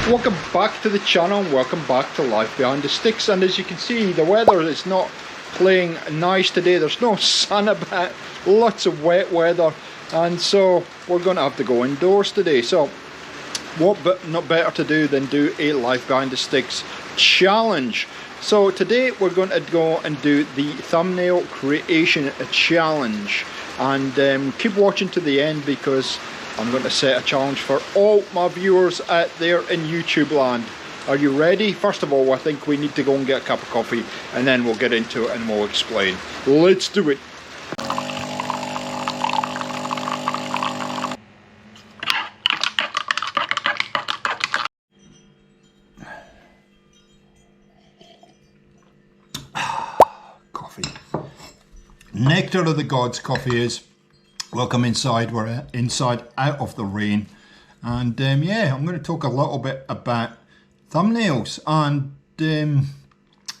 Welcome back to the channel and welcome back to Life Behind the Sticks. And as you can see, the weather is not playing nice today. There's no sun about, lots of wet weather, and so we're going to have to go indoors today. So what not better to do than do a Life Behind the Sticks challenge. So today we're going to go and do the thumbnail creation challenge, and keep watching to the end because I'm going to set a challenge for all my viewers out there in YouTube land. Are you ready? First of all, I think we need to go and get a cup of coffee, and then we'll get into it and we'll explain. Let's do it. Coffee. Nectar of the gods, coffee is. Welcome inside. We're inside out of the rain, and yeah, I'm going to talk a little bit about thumbnails, and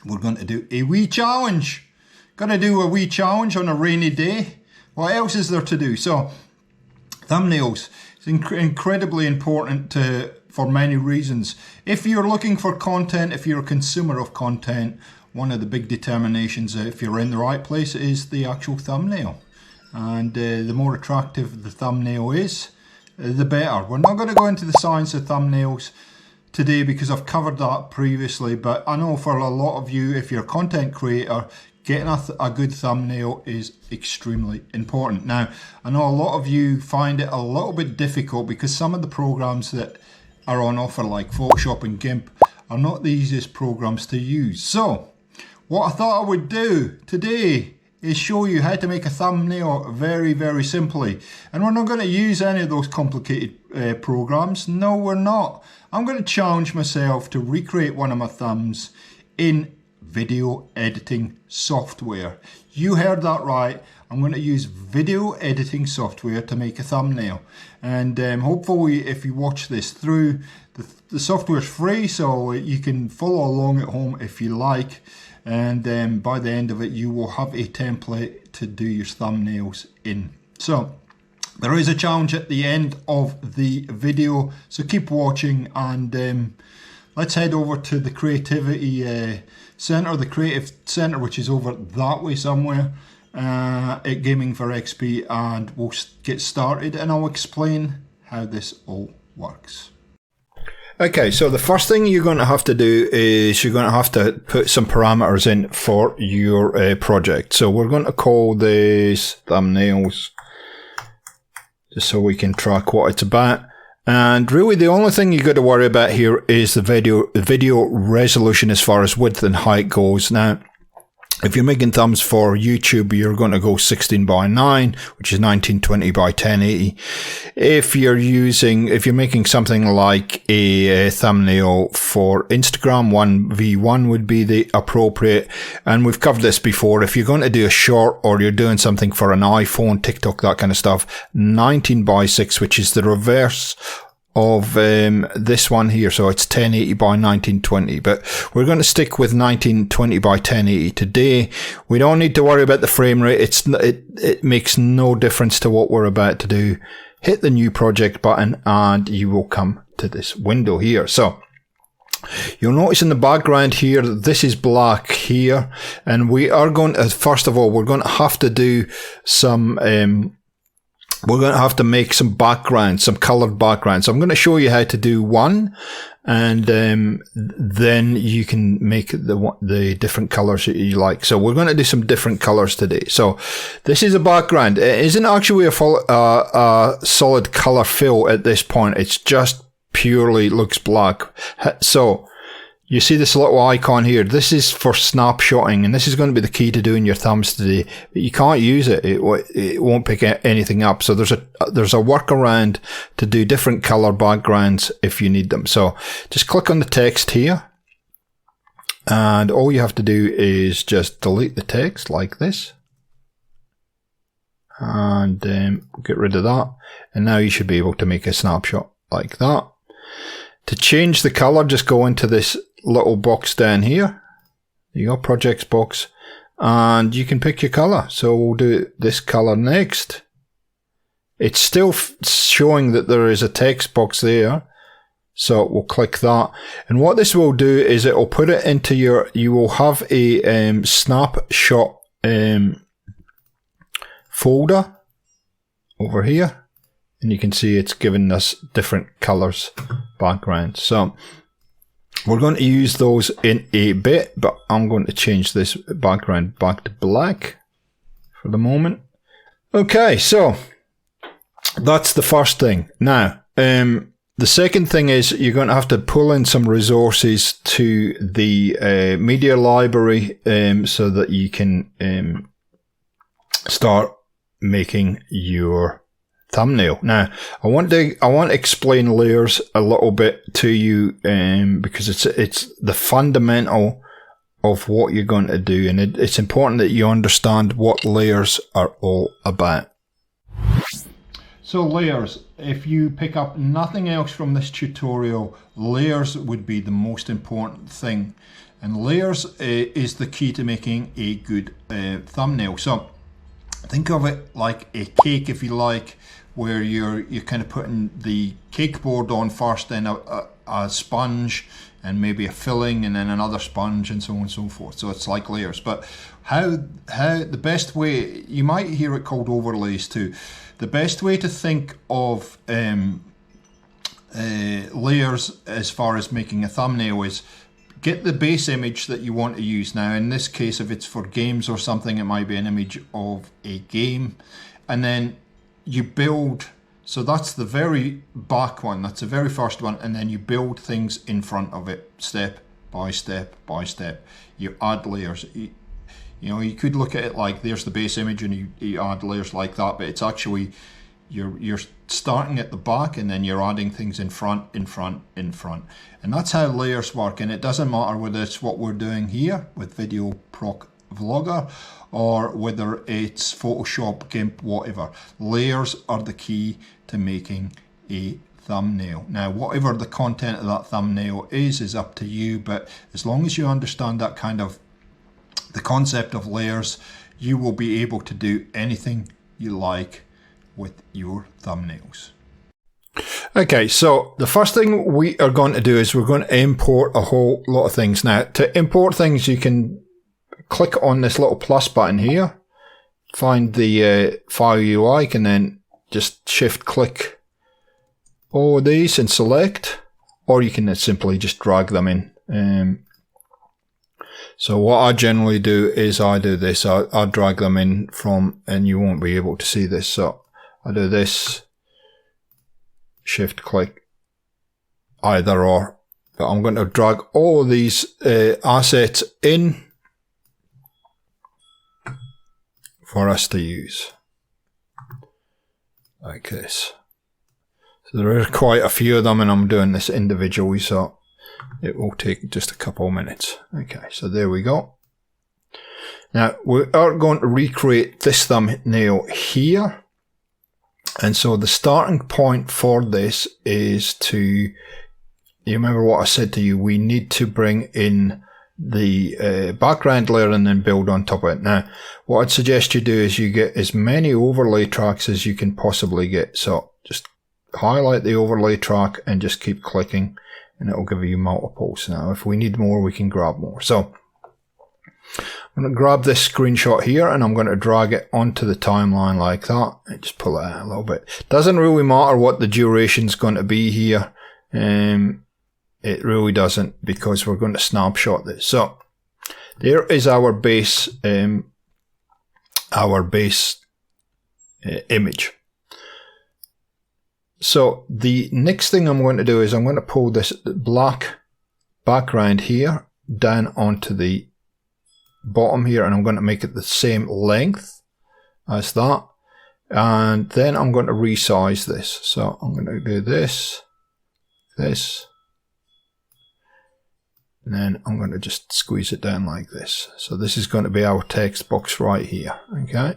we're going to do a wee challenge. Got to do a wee challenge on a rainy day. What else is there to do? So thumbnails is incredibly important for many reasons. If you're looking for content, if you're a consumer of content, one of the big determinations if you're in the right place is the actual thumbnail. And the more attractive the thumbnail is, the better. We're not going to go into the science of thumbnails today because I've covered that previously, but I know for a lot of you, if you're a content creator, getting a good thumbnail is extremely important. Now, I know a lot of you find it a little bit difficult because some of the programs that are on offer, like Photoshop and GIMP, are not the easiest programs to use. So, what I thought I would do today is show you how to make a thumbnail very, very simply. And we're not going to use any of those complicated programs. No, we're not. I'm going to challenge myself to recreate one of my thumbs in video editing software. You heard that right. I'm going to use video editing software to make a thumbnail. And hopefully if you watch this through, the software is free, so you can follow along at home if you like. And by the end of it, you will have a template to do your thumbnails in. So there is a challenge at the end of the video, so keep watching, and let's head over to the creativity center, the creative center, which is over that way somewhere at Gaming for XP, and we'll get started and I'll explain how this all works. Okay, so the first thing you're going to have to do is you're going to have to put some parameters in for your project. So we're going to call this thumbnails, just so we can track what it's about. And really the only thing you got to worry about here is the video resolution as far as width and height goes. Now, if you're making thumbs for YouTube, you're going to go 16:9, which is 1920 by 1080. If you're making something like a thumbnail for Instagram, 1v1 would be the appropriate. And we've covered this before. If you're going to do a short or you're doing something for an iPhone, TikTok, that kind of stuff, 19:6, which is the reverse of this one here, so it's 1080 by 1920, but we're going to stick with 1920 by 1080 today. We don't need to worry about the frame rate. It makes no difference to what we're about to do. Hit the new project button and you will come to this window here. So you'll notice in the background here, this is black here, and we are going to, first of all, we're going to have to do some we're going to have to make some backgrounds, some colored backgrounds. So I'm going to show you how to do one, and then you can make the different colors that you like. So we're going to do some different colors today. So this is a background. It isn't actually a solid color fill at this point. It's just purely looks black. So you see this little icon here. This is for snapshotting, and this is going to be the key to doing your thumbs today. But you can't use it. It won't pick anything up. So there's a workaround to do different color backgrounds if you need them. So just click on the text here, and all you have to do is just delete the text like this, and get rid of that. And now you should be able to make a snapshot like that. To change the color, just go into this little box down here. You got projects box, and you can pick your color. So we'll do this color next. It's still showing that there is a text box there, So we'll click that, and what this will do is it will put it into your, you will have a snapshot folder over here, and you can see it's given us different colors background. So we're going to use those in a bit, but I'm going to change this background back to black for the moment. Okay, so that's the first thing. Now, the second thing is you're going to have to pull in some resources to the media library so that you can start making your thumbnail. Now, I want to explain layers a little bit to you because it's the fundamental of what you're going to do, and it's important that you understand what layers are all about. So layers, if you pick up nothing else from this tutorial, layers would be the most important thing. And layers is the key to making a good thumbnail. So think of it like a cake, if you like, where you're kind of putting the cake board on first, then a sponge, and maybe a filling, and then another sponge, and so on and so forth. So it's like layers. But how the best way, you might hear it called overlays too. The best way to think of layers as far as making a thumbnail is get the base image that you want to use. Now in this case, if it's for games or something, it might be an image of a game, and then you build, so that's the very back one, that's the very first one, and then you build things in front of it step by step by step. You add layers. You know, you could look at it like there's the base image and you add layers like that, but it's actually you're starting at the back and then you're adding things in front, in front, in front. And that's how layers work, and it doesn't matter whether it's what we're doing here with VideoProc Vlogger or whether it's Photoshop, GIMP, whatever. Layers are the key to making a thumbnail. Now, whatever the content of that thumbnail is up to you, but as long as you understand that kind of the concept of layers, you will be able to do anything you like with your thumbnails. Okay, so the first thing we are going to do is we're going to import a whole lot of things. Now, to import things, you can click on this little plus button here, find the file you like, and then just shift click all of these and select, or you can simply just drag them in. So what I generally do is I do this, I drag them in from, and you won't be able to see this, so I do this, shift click, either or, but I'm going to drag all of these assets in for us to use, like this. So there are quite a few of them, and I'm doing this individually, so it will take just a couple of minutes. Okay, so there we go. Now we are going to recreate this thumbnail here, and so the starting point for this is to, you remember what I said to you, we need to bring in the background layer and then build on top of it. Now what I'd suggest you do is you get as many overlay tracks as you can possibly get. So just highlight the overlay track and just keep clicking, and it will give you multiples. Now if we need more, we can grab more. So I'm going to grab this screenshot here and I'm going to drag it onto the timeline like that, and just pull it out a little bit. Doesn't really matter what the duration is going to be here. It really doesn't, because we're going to snapshot this. So there is our base image. So the next thing I'm going to do is I'm going to pull this black background here down onto the bottom here, and I'm going to make it the same length as that, and then I'm going to resize this. So I'm going to do this, and then I'm going to just squeeze it down like this. So this is going to be our text box right here. Okay.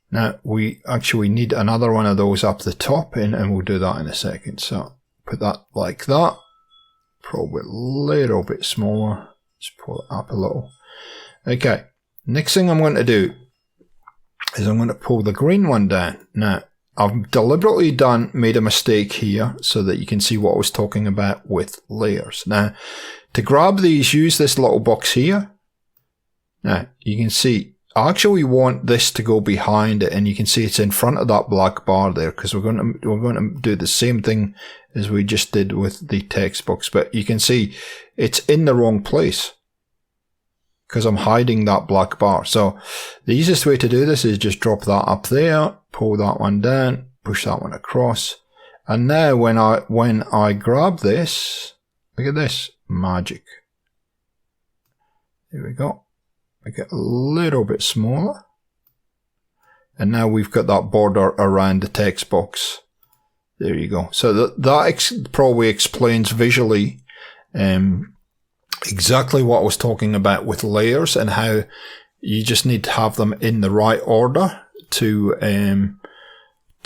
Now we actually need another one of those up the top, and we'll do that in a second. So put that like that, probably a little bit smaller, just pull it up a little. Okay, next thing I'm going to do is I'm going to pull the green one down. Now I've deliberately made a mistake here so that you can see what I was talking about with layers. Now, to grab these, use this little box here. Now, you can see, I actually want this to go behind it, and you can see it's in front of that black bar there, because we're going to do the same thing as we just did with the text box, but you can see it's in the wrong place because I'm hiding that black bar. So the easiest way to do this is just drop that up there, pull that one down, push that one across, and now when I grab this, look at this magic. There we go. Make it a little bit smaller, and now we've got that border around the text box. There you go. So that probably explains visually exactly what I was talking about with layers, and how you just need to have them in the right order to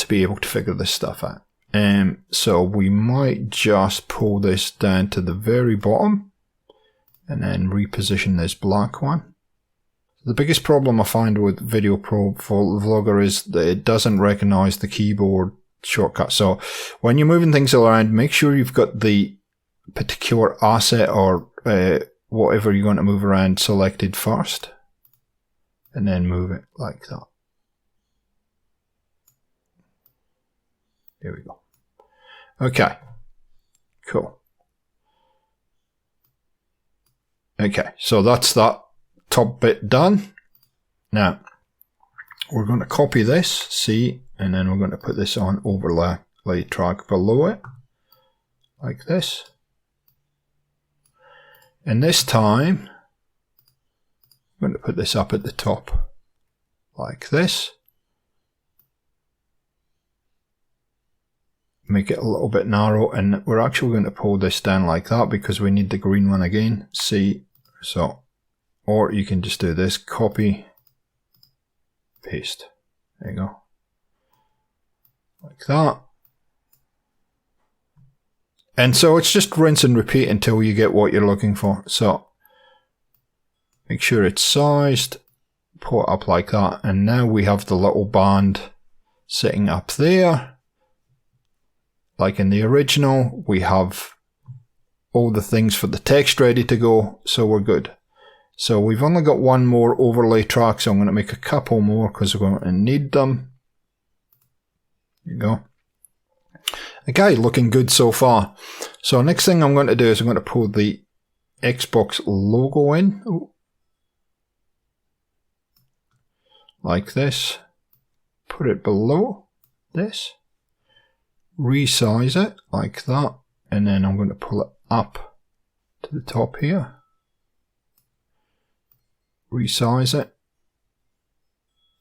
be able to figure this stuff out. So we might just pull this down to the very bottom and then reposition this black one. The biggest problem I find with VideoProc Vlogger is that it doesn't recognize the keyboard shortcut. So when you're moving things around, make sure you've got the particular asset or whatever you're going to move around selected first, and then move it like that. There we go. Okay, cool. Okay, so that's that top bit done. Now we're going to copy this, see, and then we're going to put this on overlay track below it, like this. And this time, I'm going to put this up at the top, like this. Make it a little bit narrow, and we're actually going to pull this down like that because we need the green one again, see, so, or you can just do this, copy, paste, there you go. Like that. And so it's just rinse and repeat until you get what you're looking for. So make sure it's sized, pull it up like that, and now we have the little band sitting up there. Like in the original, we have all the things for the text ready to go, so we're good. So we've only got one more overlay track, so I'm going to make a couple more because we're going to need them. There you go. Okay, looking good so far. So next thing I'm going to do is I'm going to pull the Xbox logo in. Ooh. Like this. Put it below this. Resize it like that. And then I'm going to pull it up to the top here. Resize it.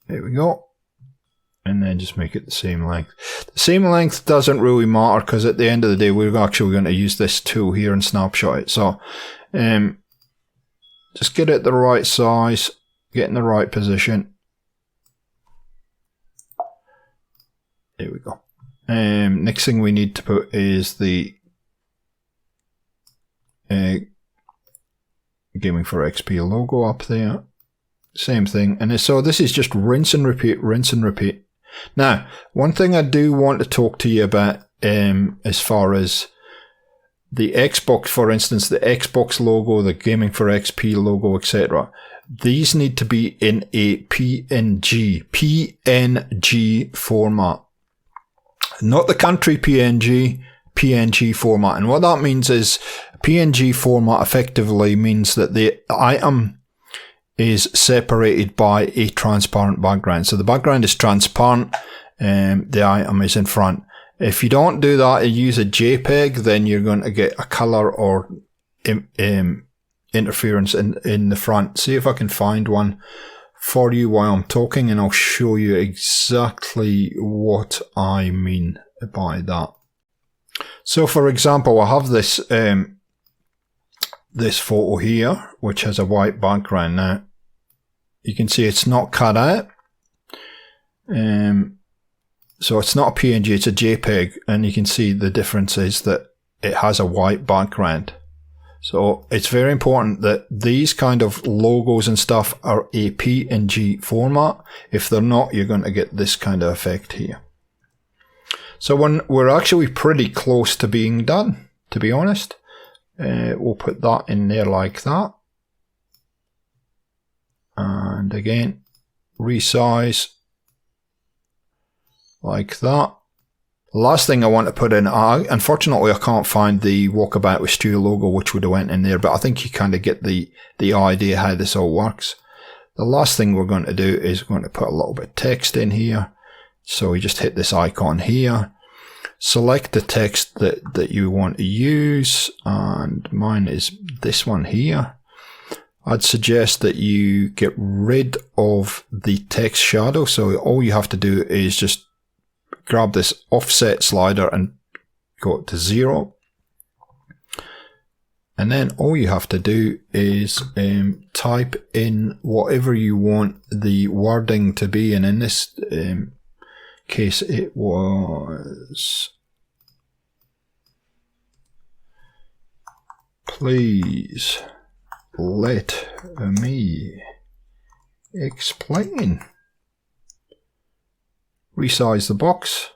There we go. And then just make it the same length. The same length doesn't really matter because at the end of the day we're actually going to use this tool here and snapshot it. So just get it the right size, get in the right position. There we go. Next thing we need to put is the Gaming for XP logo up there. Same thing. And so this is just rinse and repeat, rinse and repeat. Now, one thing I do want to talk to you about as far as the Xbox, for instance, the Xbox logo, the Gaming for XP logo, etc. These need to be in a PNG format. Not the country PNG format. And what that means is PNG format effectively means that the item is separated by a transparent background. So the background is transparent and the item is in front. If you don't do that and use a JPEG, then you're going to get a color or interference in the front. See if I can find one for you while I'm talking, and I'll show you exactly what I mean by that. So for example, I have this this photo here, which has a white background. Now, you can see it's not cut out. So it's not a PNG, it's a JPEG, and you can see the difference is that it has a white background. So it's very important that these kind of logos and stuff are a PNG format. If they're not, you're going to get this kind of effect here. So when we're actually pretty close to being done, to be honest. We'll put that in there like that. And again, resize like that. Last thing I want to put in, unfortunately I can't find the Walkabout with Stu logo, which would have went in there, but I think you kind of get the idea how this all works. The last thing we're going to do is we're going to put a little bit of text in here. So we just hit this icon here, select the text that you want to use, and mine is this one here. I'd suggest that you get rid of the text shadow. So all you have to do is just grab this offset slider and go to 0. And then all you have to do is type in whatever you want the wording to be. And in this case, it was, please let me explain. Resize the box.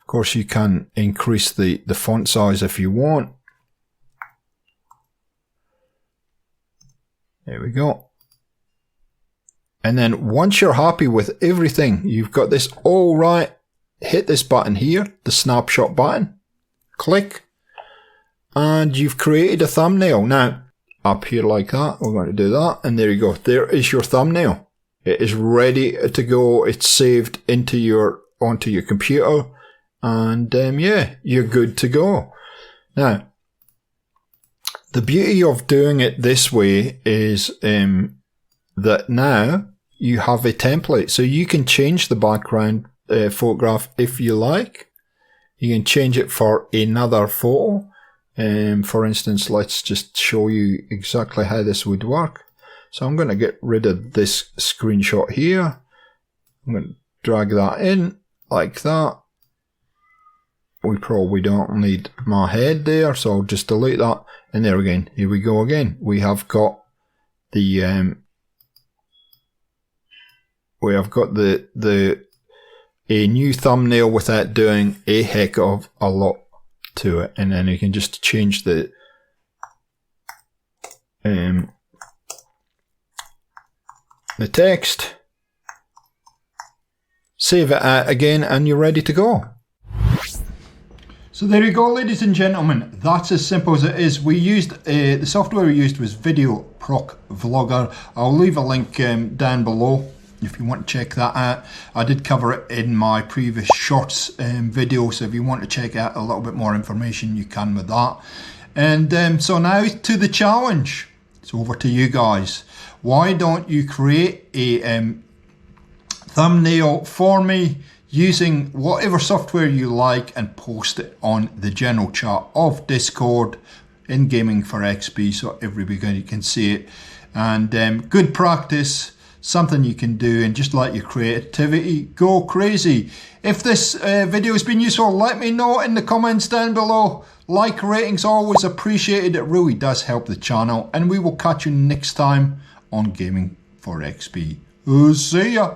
Of course, you can increase the font size if you want. There we go. And then once you're happy with everything, you've got this all right, hit this button here, the snapshot button, click, and you've created a thumbnail. Now, up here like that, we're going to do that, and there you go. There is your thumbnail. It is ready to go. It's saved onto your computer, and yeah, you're good to go. Now, the beauty of doing it this way is that now you have a template, so you can change the background photograph if you like. You can change it for another photo. For instance, let's just show you exactly how this would work. So I'm going to get rid of this screenshot here. I'm going to drag that in like that. We probably don't need my head there, so I'll just delete that. And there again, here we go again. We have got the a new thumbnail without doing a heck of a lot to it. And then you can just change the text, save it out again, and you're ready to go. So there you go, ladies and gentlemen. That's as simple as it is. We used the software we used was VideoProc Vlogger. I'll leave a link down below if you want to check that out. I did cover it in my previous shorts video, so if you want to check out a little bit more information, you can with that. And so now to the challenge. It's over to you guys. Why don't you create a thumbnail for me using whatever software you like and post it on the general chat of Discord in Gaming for XP so everybody can see it. And good practice, something you can do, and just let your creativity go crazy. If this video has been useful, let me know in the comments down below. Like, ratings always appreciated. It really does help the channel, and we will catch you next time on Gaming for XP. See ya.